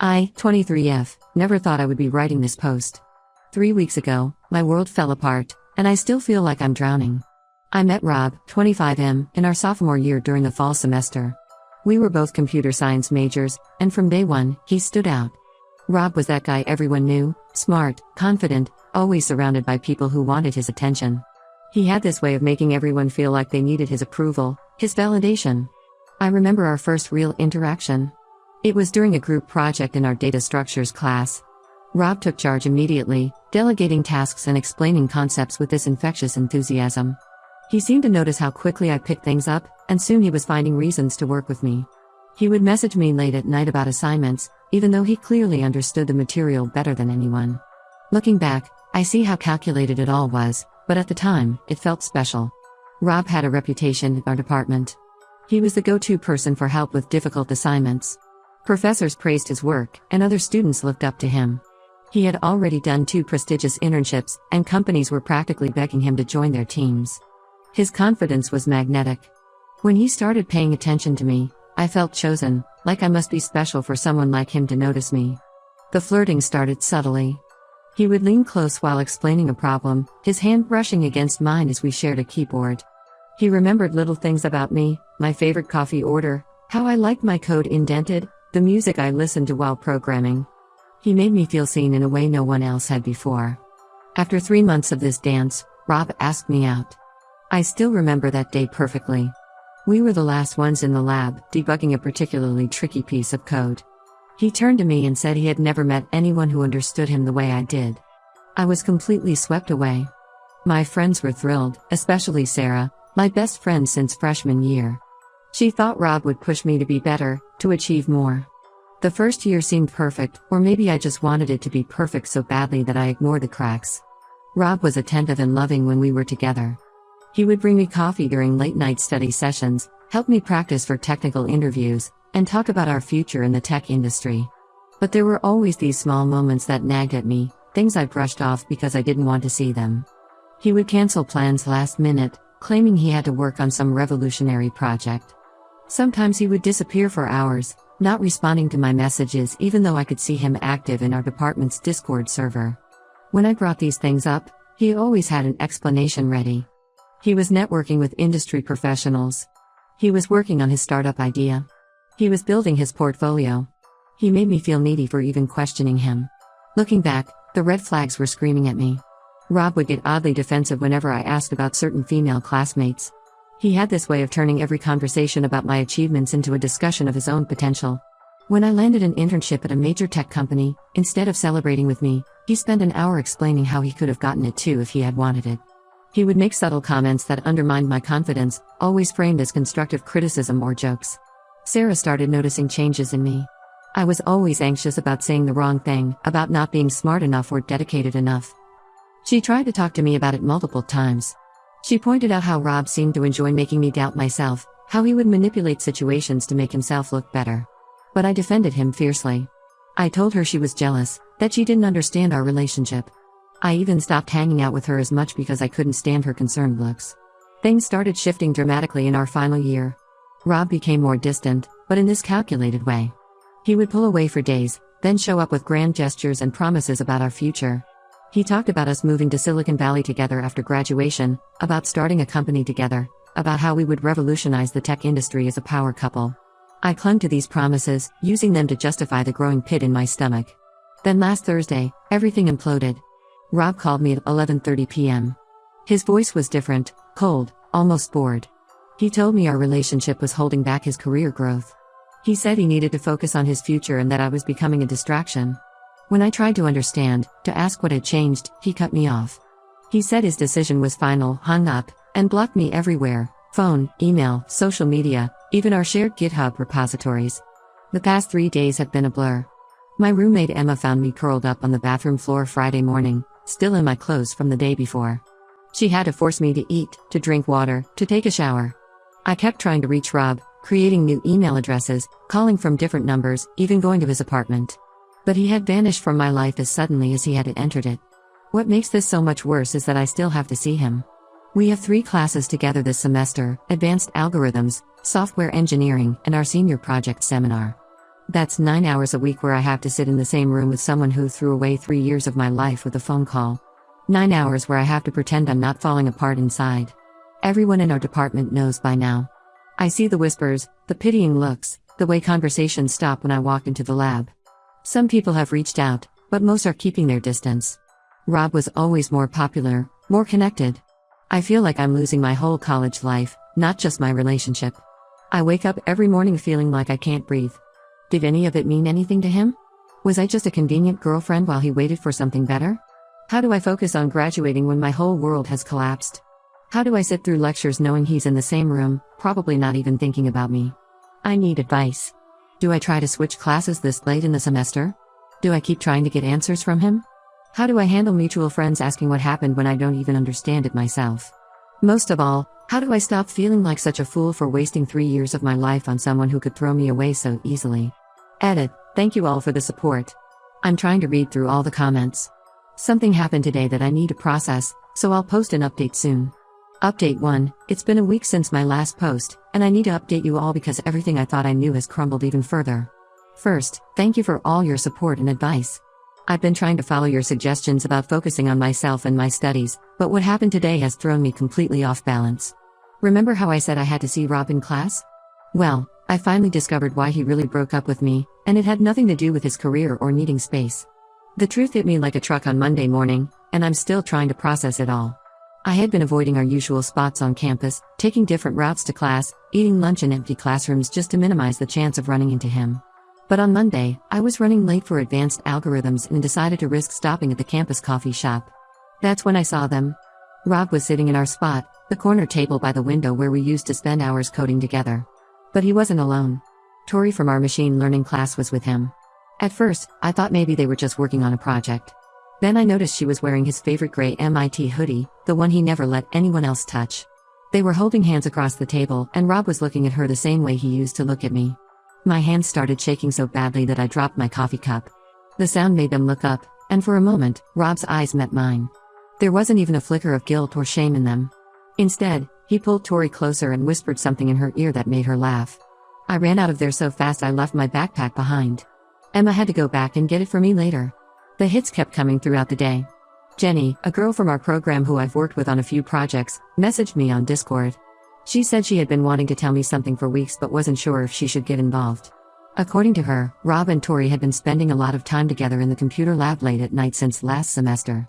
I, 23F, never thought I would be writing this post. 3 weeks ago, my world fell apart, and I still feel like I'm drowning. I met Rob, 25M, in our sophomore year during the fall semester. We were both computer science majors, and from day one, he stood out. Rob was that guy everyone knew, smart, confident, always surrounded by people who wanted his attention. He had this way of making everyone feel like they needed his approval, his validation. I remember our first real interaction. It was during a group project in our data structures class. Rob took charge immediately, delegating tasks and explaining concepts with this infectious enthusiasm. He seemed to notice how quickly I picked things up, and soon he was finding reasons to work with me. He would message me late at night about assignments, even though he clearly understood the material better than anyone. Looking back, I see how calculated it all was, but at the time, it felt special. Rob had a reputation in our department. He was the go-to person for help with difficult assignments. Professors praised his work, and other students looked up to him. He had already done 2 prestigious internships, and companies were practically begging him to join their teams. His confidence was magnetic. When he started paying attention to me, I felt chosen, like I must be special for someone like him to notice me. The flirting started subtly. He would lean close while explaining a problem, his hand brushing against mine as we shared a keyboard. He remembered little things about me, my favorite coffee order, how I liked my code indented, the music I listened to while programming. He made me feel seen in a way no one else had before. After 3 months of this dance, Rob asked me out. I still remember that day perfectly. We were the last ones in the lab, debugging a particularly tricky piece of code. He turned to me and said he had never met anyone who understood him the way I did. I was completely swept away. My friends were thrilled, especially Sarah, my best friend since freshman year. She thought Rob would push me to be better, to achieve more. The first year seemed perfect, or maybe I just wanted it to be perfect so badly that I ignored the cracks. Rob was attentive and loving when we were together. He would bring me coffee during late-night study sessions, help me practice for technical interviews, and talk about our future in the tech industry. But there were always these small moments that nagged at me, things I brushed off because I didn't want to see them. He would cancel plans last minute, claiming he had to work on some revolutionary project. Sometimes he would disappear for hours, not responding to my messages even though I could see him active in our department's Discord server. When I brought these things up, he always had an explanation ready. He was networking with industry professionals. He was working on his startup idea. He was building his portfolio. He made me feel needy for even questioning him. Looking back, the red flags were screaming at me. Rob would get oddly defensive whenever I asked about certain female classmates. He had this way of turning every conversation about my achievements into a discussion of his own potential. When I landed an internship at a major tech company, instead of celebrating with me, he spent an hour explaining how he could have gotten it too if he had wanted it. He would make subtle comments that undermined my confidence, always framed as constructive criticism or jokes. Sarah started noticing changes in me. I was always anxious about saying the wrong thing, about not being smart enough or dedicated enough. She tried to talk to me about it multiple times. She pointed out how Rob seemed to enjoy making me doubt myself, how he would manipulate situations to make himself look better. But I defended him fiercely. I told her she was jealous, that she didn't understand our relationship. I even stopped hanging out with her as much because I couldn't stand her concerned looks. Things started shifting dramatically in our final year. Rob became more distant, but in this calculated way. He would pull away for days, then show up with grand gestures and promises about our future. He talked about us moving to Silicon Valley together after graduation, about starting a company together, about how we would revolutionize the tech industry as a power couple. I clung to these promises, using them to justify the growing pit in my stomach. Then last Thursday, everything imploded. Rob called me at 11:30 p.m. His voice was different, cold, almost bored. He told me our relationship was holding back his career growth. He said he needed to focus on his future and that I was becoming a distraction. When I tried to understand, to ask what had changed, he cut me off. He said his decision was final, hung up, and blocked me everywhere: phone, email, social media, even our shared GitHub repositories. The past 3 days have been a blur. My roommate Emma found me curled up on the bathroom floor Friday morning, still in my clothes from the day before. She had to force me to eat, to drink water, to take a shower. I kept trying to reach Rob, creating new email addresses, calling from different numbers, even going to his apartment. But he had vanished from my life as suddenly as he had entered it. What makes this so much worse is that I still have to see him. We have 3 classes together this semester: Advanced Algorithms, Software Engineering, and our Senior Project Seminar. That's 9 hours a week where I have to sit in the same room with someone who threw away 3 years of my life with a phone call. 9 hours where I have to pretend I'm not falling apart inside. Everyone in our department knows by now. I see the whispers, the pitying looks, the way conversations stop when I walk into the lab. Some people have reached out, but most are keeping their distance. Rob was always more popular, more connected. I feel like I'm losing my whole college life, not just my relationship. I wake up every morning feeling like I can't breathe. Did any of it mean anything to him? Was I just a convenient girlfriend while he waited for something better? How do I focus on graduating when my whole world has collapsed? How do I sit through lectures knowing he's in the same room, probably not even thinking about me? I need advice. Do I try to switch classes this late in the semester? Do I keep trying to get answers from him? How do I handle mutual friends asking what happened when I don't even understand it myself? Most of all, how do I stop feeling like such a fool for wasting 3 years of my life on someone who could throw me away so easily? Edit. Thank you all for the support. I'm trying to read through all the comments. Something happened today that I need to process, so I'll post an update soon. Update 1. It's been a week since my last post, and I need to update you all because everything I thought I knew has crumbled even further. First, thank you for all your support and advice. I've been trying to follow your suggestions about focusing on myself and my studies, but what happened today has thrown me completely off balance. Remember how I said I had to see Rob in class? Well, I finally discovered why he really broke up with me, and it had nothing to do with his career or needing space. The truth hit me like a truck on Monday morning, and I'm still trying to process it all. I had been avoiding our usual spots on campus, taking different routes to class, eating lunch in empty classrooms just to minimize the chance of running into him. But on Monday, I was running late for advanced algorithms and decided to risk stopping at the campus coffee shop. That's when I saw them. Rob was sitting in our spot, the corner table by the window where we used to spend hours coding together. But he wasn't alone. Tori from our machine learning class was with him. At first, I thought maybe they were just working on a project. Then I noticed she was wearing his favorite gray MIT hoodie, the one he never let anyone else touch. They were holding hands across the table, and Rob was looking at her the same way he used to look at me. My hands started shaking so badly that I dropped my coffee cup. The sound made them look up, and for a moment, Rob's eyes met mine. There wasn't even a flicker of guilt or shame in them. Instead, he pulled Tori closer and whispered something in her ear that made her laugh. I ran out of there so fast I left my backpack behind. Emma had to go back and get it for me later. The hits kept coming throughout the day. Jenny, a girl from our program who I've worked with on a few projects, messaged me on Discord. She said she had been wanting to tell me something for weeks but wasn't sure if she should get involved. According to her, Rob and Tori had been spending a lot of time together in the computer lab late at night since last semester.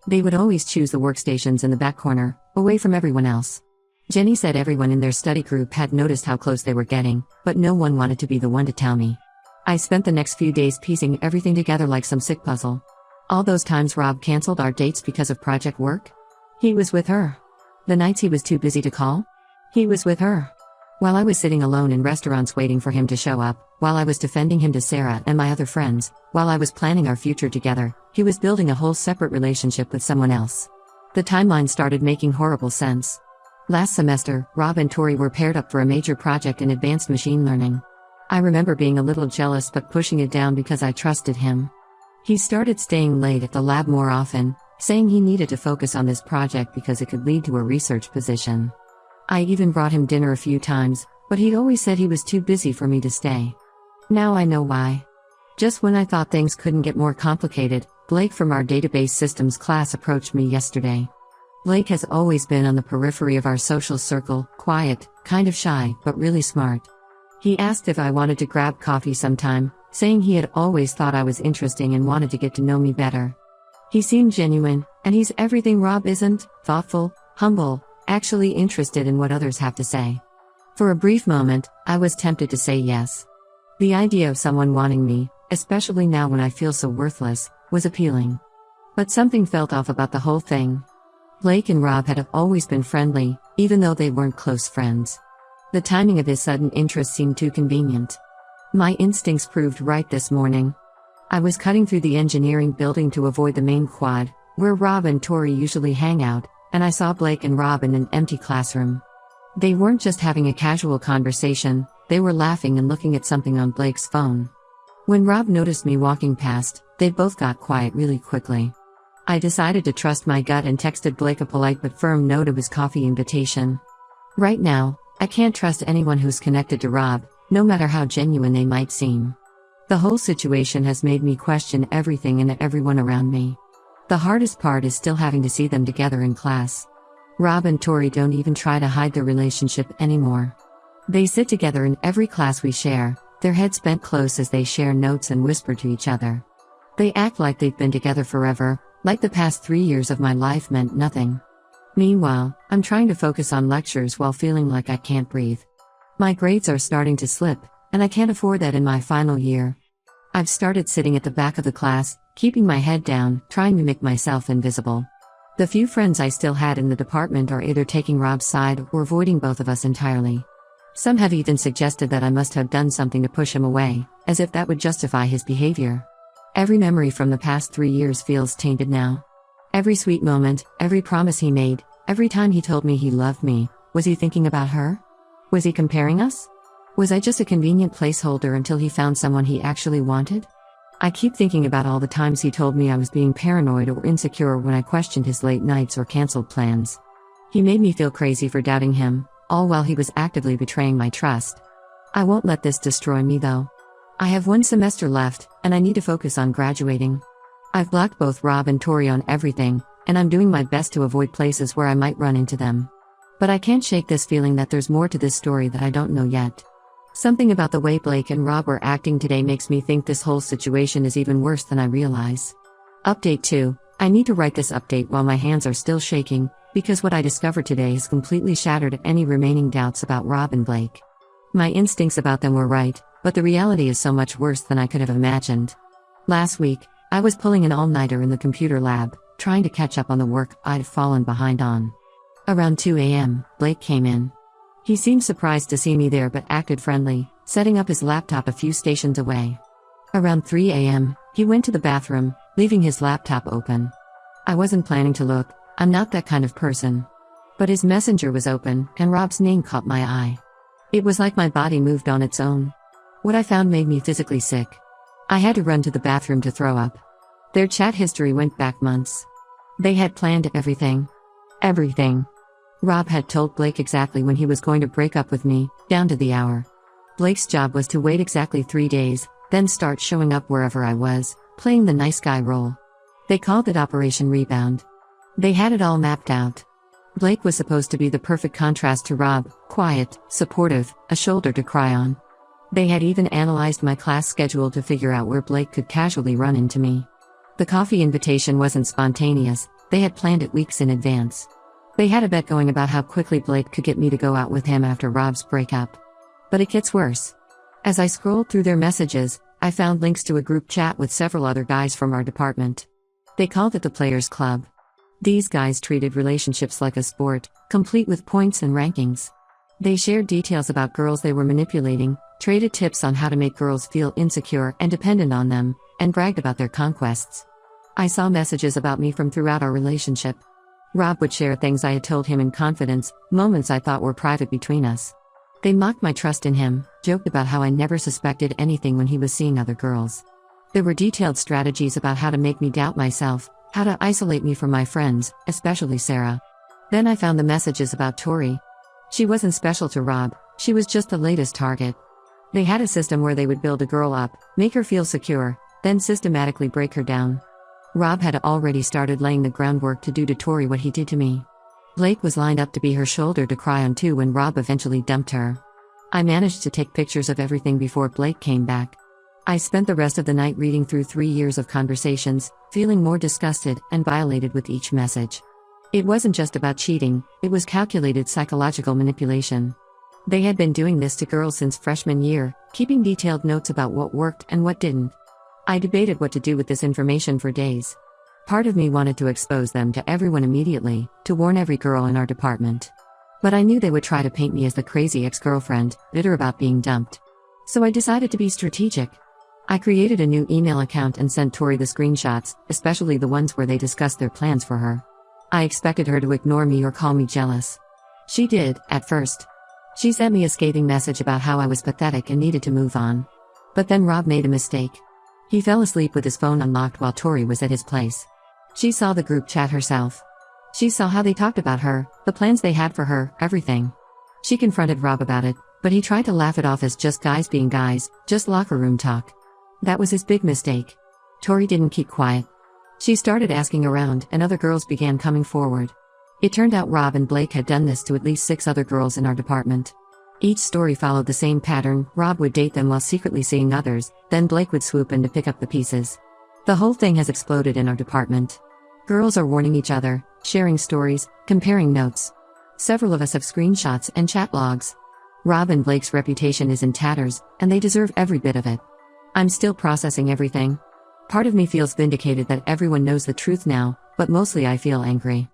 They would always choose the workstations in the back corner, away from everyone else. Jenny said everyone in their study group had noticed how close they were getting, but no one wanted to be the one to tell me. I spent the next few days piecing everything together like some sick puzzle. All those times Rob canceled our dates because of project work? He was with her. The nights he was too busy to call? He was with her. While I was sitting alone in restaurants waiting for him to show up, while I was defending him to Sarah and my other friends, while I was planning our future together, he was building a whole separate relationship with someone else. The timeline started making horrible sense. Last semester, Rob and Tori were paired up for a major project in advanced machine learning. I remember being a little jealous but pushing it down because I trusted him. He started staying late at the lab more often, saying he needed to focus on this project because it could lead to a research position. I even brought him dinner a few times, but he'd always said he was too busy for me to stay. Now I know why. Just when I thought things couldn't get more complicated, Blake from our database systems class approached me yesterday. Blake has always been on the periphery of our social circle, quiet, kind of shy, but really smart. He asked if I wanted to grab coffee sometime, saying he had always thought I was interesting and wanted to get to know me better. He seemed genuine, and he's everything Rob isn't: thoughtful, humble, actually interested in what others have to say. For a brief moment, I was tempted to say yes. The idea of someone wanting me, especially now when I feel so worthless, was appealing. But something felt off about the whole thing. Blake and Rob had always been friendly, even though they weren't close friends. The timing of his sudden interest seemed too convenient. My instincts proved right this morning. I was cutting through the engineering building to avoid the main quad, where Rob and Tori usually hang out, and I saw Blake and Rob in an empty classroom. They weren't just having a casual conversation, they were laughing and looking at something on Blake's phone. When Rob noticed me walking past, they both got quiet really quickly. I decided to trust my gut and texted Blake a polite but firm no to his coffee invitation. Right now, I can't trust anyone who's connected to Rob, no matter how genuine they might seem. The whole situation has made me question everything and everyone around me. The hardest part is still having to see them together in class. Rob and Tori don't even try to hide their relationship anymore. They sit together in every class we share, their heads bent close as they share notes and whisper to each other. They act like they've been together forever, like the past 3 years of my life meant nothing. Meanwhile, I'm trying to focus on lectures while feeling like I can't breathe. My grades are starting to slip, and I can't afford that in my final year. I've started sitting at the back of the class, keeping my head down, trying to make myself invisible. The few friends I still had in the department are either taking Rob's side or avoiding both of us entirely. Some have even suggested that I must have done something to push him away, as if that would justify his behavior. Every memory from the past 3 years feels tainted now. Every sweet moment, every promise he made, every time he told me he loved me, was he thinking about her? Was he comparing us? Was I just a convenient placeholder until he found someone he actually wanted? I keep thinking about all the times he told me I was being paranoid or insecure when I questioned his late nights or canceled plans. He made me feel crazy for doubting him, all while he was actively betraying my trust. I won't let this destroy me though. I have 1 semester left, and I need to focus on graduating. I've blocked both Rob and Tori on everything, and I'm doing my best to avoid places where I might run into them. But I can't shake this feeling that there's more to this story that I don't know yet. Something about the way Blake and Rob are acting today makes me think this whole situation is even worse than I realize. Update 2. I need to write this update while my hands are still shaking, because what I discovered today has completely shattered any remaining doubts about Rob and Blake. My instincts about them were right, but the reality is so much worse than I could have imagined. Last week, I was pulling an all-nighter in the computer lab, trying to catch up on the work I'd fallen behind on. Around 2 a.m., Blake came in. He seemed surprised to see me there but acted friendly, setting up his laptop a few stations away. Around 3 a.m., he went to the bathroom, leaving his laptop open. I wasn't planning to look, I'm not that kind of person. But his messenger was open, and Rob's name caught my eye. It was like my body moved on its own. What I found made me physically sick. I had to run to the bathroom to throw up. Their chat history went back months. They had planned everything. Everything. Rob had told Blake exactly when he was going to break up with me, down to the hour. Blake's job was to wait exactly 3 days, then start showing up wherever I was, playing the nice guy role. They called it Operation Rebound. They had it all mapped out. Blake was supposed to be the perfect contrast to Rob, quiet, supportive, a shoulder to cry on. They had even analyzed my class schedule to figure out where Blake could casually run into me. The coffee invitation wasn't spontaneous, they had planned it weeks in advance. They had a bet going about how quickly Blake could get me to go out with him after Rob's breakup. But it gets worse. As I scrolled through their messages, I found links to a group chat with several other guys from our department. They called it the Players Club. These guys treated relationships like a sport, complete with points and rankings. They shared details about girls they were manipulating, traded tips on how to make girls feel insecure and dependent on them, and bragged about their conquests. I saw messages about me from throughout our relationship. Rob would share things I had told him in confidence, moments I thought were private between us. They mocked my trust in him, joked about how I never suspected anything when he was seeing other girls. There were detailed strategies about how to make me doubt myself, how to isolate me from my friends, especially Sarah. Then I found the messages about Tori. She wasn't special to Rob, she was just the latest target. They had a system where they would build a girl up, make her feel secure, then systematically break her down. Rob had already started laying the groundwork to do to Tori what he did to me. Blake was lined up to be her shoulder to cry on too when Rob eventually dumped her. I managed to take pictures of everything before Blake came back. I spent the rest of the night reading through 3 years of conversations, feeling more disgusted and violated with each message. It wasn't just about cheating, it was calculated psychological manipulation. They had been doing this to girls since freshman year, keeping detailed notes about what worked and what didn't. I debated what to do with this information for days. Part of me wanted to expose them to everyone immediately, to warn every girl in our department. But I knew they would try to paint me as the crazy ex-girlfriend, bitter about being dumped. So I decided to be strategic. I created a new email account and sent Tori the screenshots, especially the ones where they discussed their plans for her. I expected her to ignore me or call me jealous. She did, at first. She sent me a scathing message about how I was pathetic and needed to move on. But then Rob made a mistake. He fell asleep with his phone unlocked while Tori was at his place. She saw the group chat herself. She saw how they talked about her, the plans they had for her, everything. She confronted Rob about it, but he tried to laugh it off as just guys being guys, just locker room talk. That was his big mistake. Tori didn't keep quiet. She started asking around, and other girls began coming forward. It turned out Rob and Blake had done this to at least 6 other girls in our department. Each story followed the same pattern. Rob would date them while secretly seeing others, then Blake would swoop in to pick up the pieces. The whole thing has exploded in our department. Girls are warning each other, sharing stories, comparing notes. Several of us have screenshots and chat logs. Rob and Blake's reputation is in tatters, and they deserve every bit of it. I'm still processing everything. Part of me feels vindicated that everyone knows the truth now, but mostly I feel angry.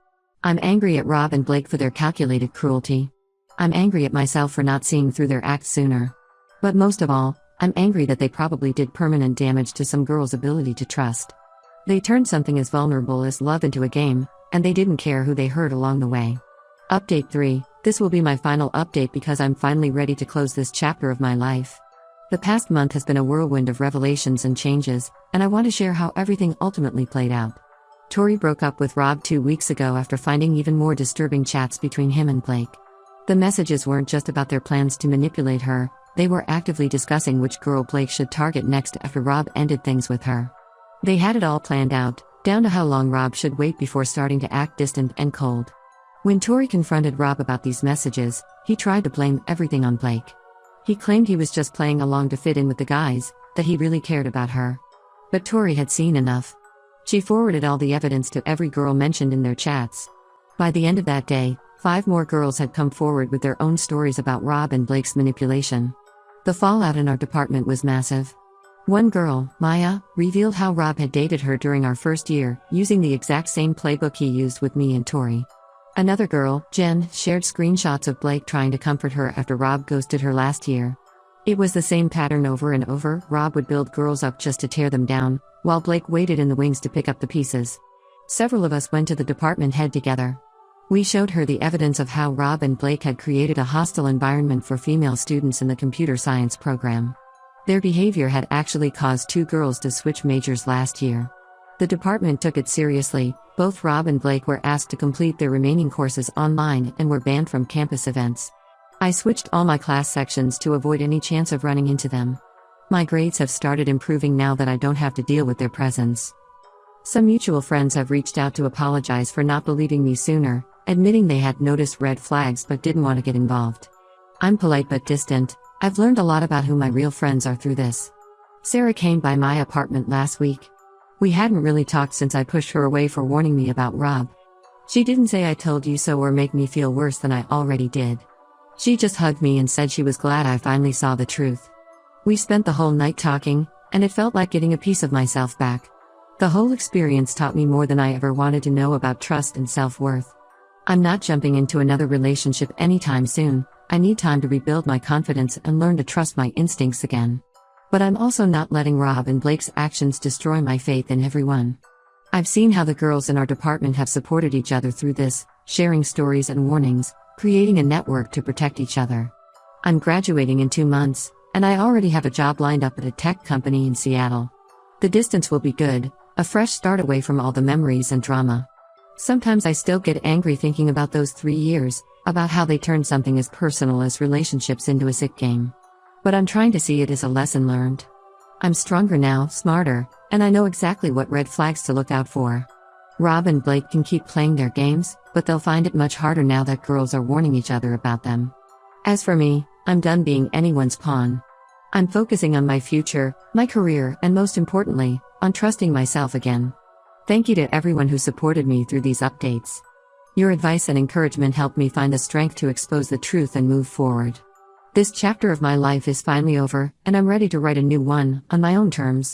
I'm angry at Rob and Blake for their calculated cruelty. I'm angry at myself for not seeing through their acts sooner. But most of all, I'm angry that they probably did permanent damage to some girl's ability to trust. They turned something as vulnerable as love into a game, and they didn't care who they hurt along the way. Update 3. This will be my final update because I'm finally ready to close this chapter of my life. The past month has been a whirlwind of revelations and changes, and I want to share how everything ultimately played out. Tori broke up with Rob 2 weeks ago after finding even more disturbing chats between him and Blake. The messages weren't just about their plans to manipulate her, they were actively discussing which girl Blake should target next after Rob ended things with her. They had it all planned out, down to how long Rob should wait before starting to act distant and cold. When Tori confronted Rob about these messages, he tried to blame everything on Blake. He claimed he was just playing along to fit in with the guys, that he really cared about her. But Tori had seen enough. She forwarded all the evidence to every girl mentioned in their chats. By the end of that day, 5 more girls had come forward with their own stories about Rob and Blake's manipulation. The fallout in our department was massive. One girl, Maya, revealed how Rob had dated her during our first year, using the exact same playbook he used with me and Tori. Another girl, Jen, shared screenshots of Blake trying to comfort her after Rob ghosted her last year. It was the same pattern over and over. Rob would build girls up just to tear them down, while Blake waited in the wings to pick up the pieces. Several of us went to the department head together. We showed her the evidence of how Rob and Blake had created a hostile environment for female students in the computer science program. Their behavior had actually caused 2 girls to switch majors last year. The department took it seriously. Both Rob and Blake were asked to complete their remaining courses online and were banned from campus events. I switched all my class sections to avoid any chance of running into them. My grades have started improving now that I don't have to deal with their presence. Some mutual friends have reached out to apologize for not believing me sooner, admitting they had noticed red flags but didn't want to get involved. I'm polite but distant. I've learned a lot about who my real friends are through this. Sarah came by my apartment last week. We hadn't really talked since I pushed her away for warning me about Rob. She didn't say I told you so or make me feel worse than I already did. She just hugged me and said she was glad I finally saw the truth. We spent the whole night talking, and it felt like getting a piece of myself back. The whole experience taught me more than I ever wanted to know about trust and self-worth. I'm not jumping into another relationship anytime soon. I need time to rebuild my confidence and learn to trust my instincts again. But I'm also not letting Rob and Blake's actions destroy my faith in everyone. I've seen how the girls in our department have supported each other through this, sharing stories and warnings, creating a network to protect each other. I'm graduating in 2 months, and I already have a job lined up at a tech company in Seattle. The distance will be good, a fresh start away from all the memories and drama. Sometimes I still get angry thinking about those 3 years, about how they turned something as personal as relationships into a sick game. But I'm trying to see it as a lesson learned. I'm stronger now, smarter, and I know exactly what red flags to look out for. Rob and Blake can keep playing their games, but they'll find it much harder now that girls are warning each other about them. As for me, I'm done being anyone's pawn. I'm focusing on my future, my career, and most importantly, on trusting myself again. Thank you to everyone who supported me through these updates. Your advice and encouragement helped me find the strength to expose the truth and move forward. This chapter of my life is finally over, and I'm ready to write a new one, on my own terms.